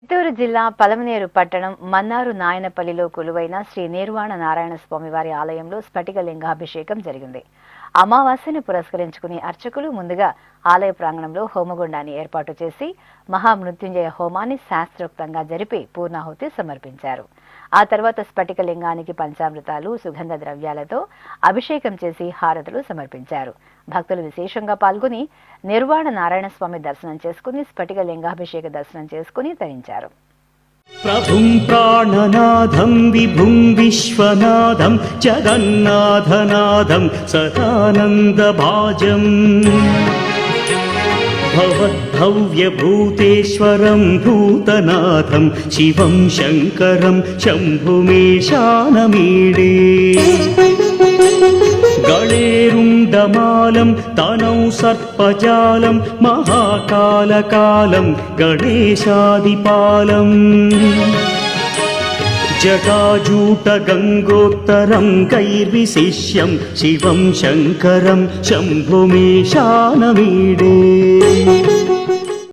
చిత్తూరు జిల్లా పలమనేరు పట్టణం మన్నారు నాయనపల్లిలో కొలువైన శ్రీ నిర్వాణ నారాయణ స్వామి వారి ఆలయంలో స్ఫటిక లింగాభిషేకం జరిగింది. అమావాస్యను పురస్కరించుకుని అర్చకులు ముందుగా ఆలయ ప్రాంగణంలో హోమగుండాన్ని ఏర్పాటు చేసి మహామృత్యుంజయ హోమాన్ని శాస్త్రోక్తంగా జరిపి పూర్ణాహుతి సమర్పించారు. ఆ తర్వాత స్ఫటిక లింగానికి పంచామృతాలు, సుగంధ ద్రవ్యాలతో అభిషేకం చేసి హారతులు సమర్పించారు. భక్తులు విశేషంగా పాల్గొని నిర్వాణ నారాయణ స్వామి దర్శనం చేసుకుని స్ఫటిక లింగాభిషేక దర్శనం చేసుకుని తరించారు. ప్రభుం ప్రాణనాథం విభుం విశ్వనాథం జగన్నాథనాథం సదానందభాజం భవద్భవ్యభూతేశ్వరం భూతనాథం శివం శంకరం శంభుమేశానమీడే గళేరుండమాలం తనౌ సర్పజాలం మహాకాలకాలం గణేశాదిపాలం జటాజూట గంగోత్తరం కైర్విశిష్యం శివం శంకరం శంభుమేశానమీడే